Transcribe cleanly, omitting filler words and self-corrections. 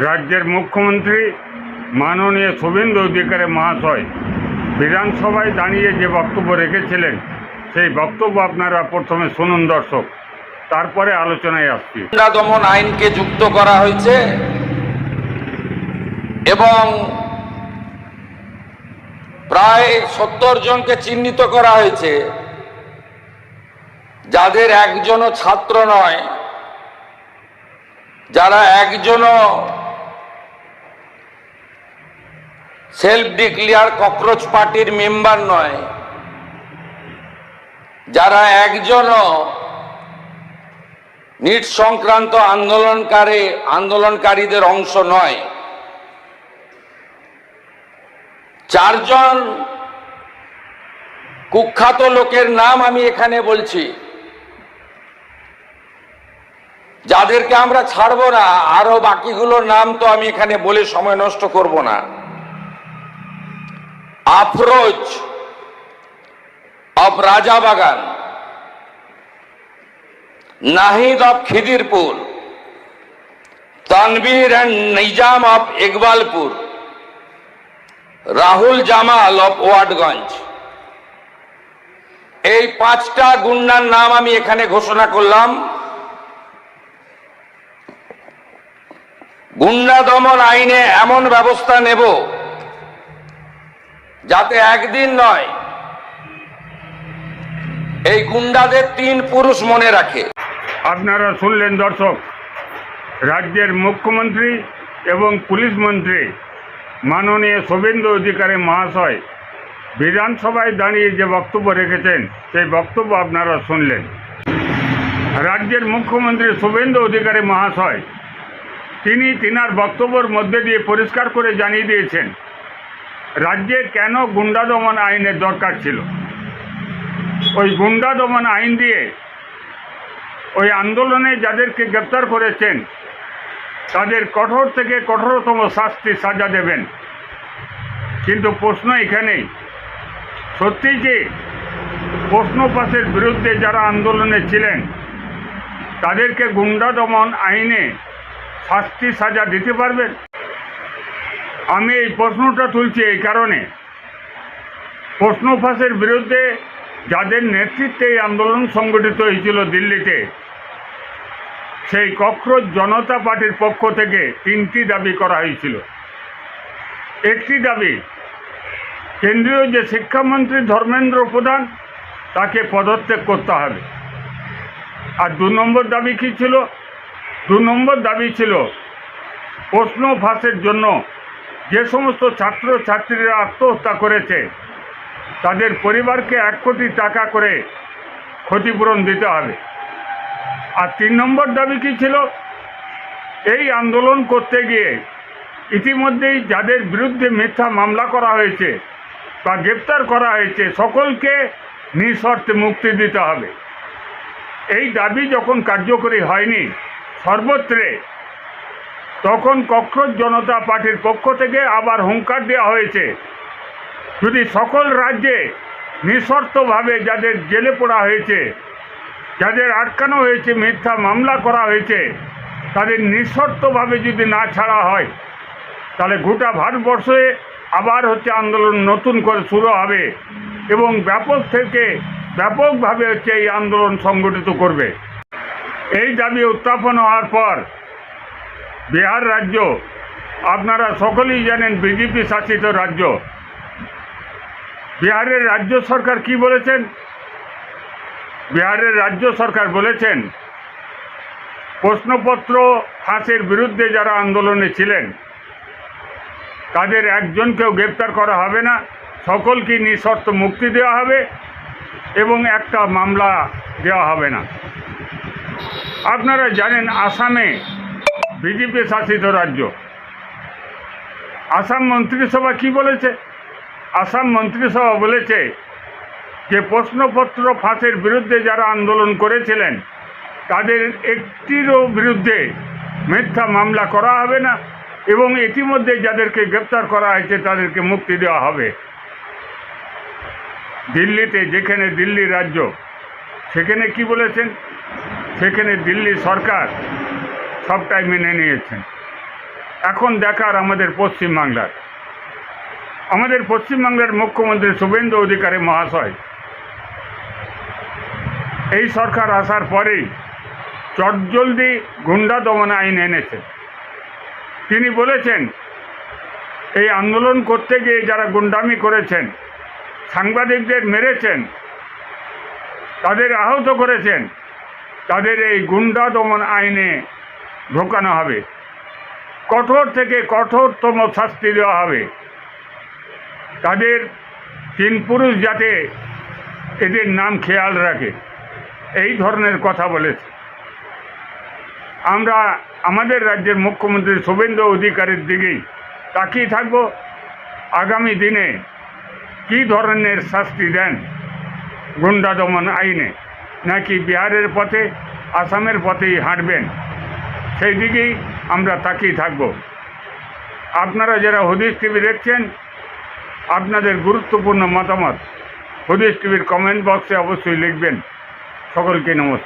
রাজ্যের মুখ্যমন্ত্রী মাননীয় শুভেন্দু অধিকারী মহাশয় বিধানসভায় দাঁড়িয়ে যে বক্তব্য রেখেছিলেন সেই বক্তব্য আপনারা প্রথমে শুনুন দর্শক, তারপরে আলোচনায় আসছি। গুন্ডা দমন আইনকে যুক্ত করা হয়েছে এবং প্রায় 70 জনকে চিহ্নিত করা হয়েছে, যাদের একজনও ছাত্র নয়, যারা একজনও সেলফ ডিক্লেয়ার ককরোচ পার্টির মেম্বার নয়, যারা একজনও নিট সংক্রান্ত আন্দোলনকারীদের অংশ নয়। 4 জন কুখ্যাত লোকের নাম আমি এখানে বলছি, যাদেরকে আমরা ছাড়বো না। আরো বাকিগুলোর নাম তো আমি এখানে বলে সময় নষ্ট করব না। Afroz of Rajabagan, Nahid of Khidirpur, Tanvir and Nizam of Iqbalpur, Rahul Jamal of Watgunge. এই 5টা গুন্ডার নাম আমি এখানে ঘোষণা করলাম। গুন্ডা দমন আইনে এমন ব্যবস্থা নেব যাতে একদিন নয়, এই গুন্ডাদের 3 পুরুষ মনে রাখে। আপনারা শুনলেন দর্শক, রাজ্যের মুখ্যমন্ত্রী এবং পুলিশ মন্ত্রী মাননীয় শুভেন্দু অধিকারী মহাশয় বিধানসভায় দাঁড়িয়ে যে বক্তব্য রেখেছেন সেই বক্তব্য আপনারা শুনলেন। রাজ্যের মুখ্যমন্ত্রী শুভেন্দু অধিকারী মহাশয় তিনি তিনার বক্তব্যের মধ্যে দিয়ে পরিষ্কার করে জানিয়ে দিয়েছেন রাজ্যে কেন গুন্ডা দমন আইনের দরকার ছিল। ওই গুন্ডা দমন আইন দিয়ে ওই আন্দোলনে যাদেরকে গ্রেপ্তার করেছেন তাদের কঠোর থেকে কঠোরতম সাজা দেবেন। কিন্তু প্রশ্ন এখানেই, সত্যি কি প্রশ্ন পাশের বিরুদ্ধে যারা আন্দোলনে ছিলেন তাদেরকে গুন্ডা দমন আইনে সাজা দিতে পারবেন? আমি এই প্রশ্নটা তুলছি এই কারণে, প্রশ্ন ফাঁসের বিরুদ্ধে যাদের নেতৃত্বে এই আন্দোলন সংগঠিত হয়েছিল দিল্লিতে, সেই ককরোচ জনতা পার্টির পক্ষ থেকে 3টি দাবি করা হয়েছিল। একটি দাবি, কেন্দ্রীয় যে শিক্ষামন্ত্রী ধর্মেন্দ্র প্রধান তাকে পদত্যাগ করতে হবে। আর 2 নম্বর দাবি কী ছিল? 2 নম্বর দাবি ছিল প্রশ্ন ফাঁসের জন্য যে সমস্ত ছাত্রছাত্রীরা আত্মহত্যা করেছে তাদের পরিবারকে 1 কোটি টাকা করে ক্ষতিপূরণ দিতে হবে। আর 3 নম্বর দাবি কী ছিল? এই আন্দোলন করতে গিয়ে ইতিমধ্যেই যাদের বিরুদ্ধে মিথ্যা মামলা করা হয়েছে বা গ্রেপ্তার করা হয়েছে সকলকে নিঃশর্তে মুক্তি দিতে হবে। এই দাবি যখন কার্যকরী হয়নি সর্বত্রে, তখন ককরোচ জনতা পার্টির পক্ষ থেকে আবার হুঙ্কার দেওয়া হয়েছে যদি সকল রাজ্যে নিঃশর্তভাবে যাদের জেলে পোড়া হয়েছে, যাদের আটকানো হয়েছে, মিথ্যা মামলা করা হয়েছে, তাদের নিঃশর্তভাবে যদি না ছাড়া হয় তাহলে গোটা ভারতবর্ষে আবার আন্দোলন নতুন করে শুরু হবে এবং ব্যাপকভাবে এই আন্দোলন সংগঠিত করবে। এই দাবি উত্থাপন হওয়ার পর বিহার রাজ্য, আপনারা সকলেই জানেন বিজেপি শাসিত রাজ্য, বিহারের রাজ্য সরকার কি বলেছেন? বিহারের রাজ্য সরকার বলেছেন প্রশ্নপত্র ফাঁসের বিরুদ্ধে যারা আন্দোলনে ছিলেন তাদের একজনকেও গ্রেপ্তার করা হবে না, সকলকে নিঃশর্ত মুক্তি দেওয়া হবে এবং একটা মামলা দেওয়া হবে না। আপনারা জানেন আসামে বিজেপি শাসিত রাজ্য, আসাম মন্ত্রিসভা কি বলেছে? আসাম মন্ত্রিসভা বলেছে যে প্রশ্নপত্র ফাঁসের বিরুদ্ধে যারা আন্দোলন করেছিলেন তাদের একটিরও বিরুদ্ধে মিথ্যা মামলা করা হবে না এবং ইতিমধ্যে যাদেরকে গ্রেপ্তার করা হয়েছে তাদেরকে মুক্তি দেওয়া হবে। দিল্লিতে, যেখানে দিল্লি রাজ্য, সেখানে কি বলেছেন? সেখানে দিল্লি সরকার সবটাই মেনে নিয়েছেন। এখন দেখার আমাদের পশ্চিমবাংলার মুখ্যমন্ত্রী শুভেন্দু অধিকারী মহাশয় এই সরকার আসার পরেই চটজলদি গুন্ডা দমন আইন এনেছে। তিনি বলেছেন এই আন্দোলন করতে গিয়ে যারা গুন্ডামি করেছেন, সাংবাদিকদের মেরেছেন, তাদের আহত করেছেন, তাদের এই গুন্ডা দমন আইনে ঢোকানো হবে, কঠোর থেকে কঠোরতম শাস্তি দেওয়া হবে। তাদের তিন পুরুষ যাতে এদের নাম খেয়াল রাখে, এই ধরনের কথা বলেছে। আমরা আমাদের রাজ্যের মুখ্যমন্ত্রী শুভেন্দু অধিকারীর দিকেই তাকিয়ে থাকব আগামী দিনে কী ধরনের শাস্তি দেন গুন্ডা দমন আইনে, নাকি বিহারের পথে আসামের পথেই হাঁটবেন, সেই দিকেই আমরা তাকিয়ে থাকব। আপনারা যারা হুদিস টিভি দেখছেন, আপনাদের গুরুত্বপূর্ণ মতামত হুদিস টিভির কমেন্ট বক্সে অবশ্যই লিখবেন। সকলকে নমস্কার।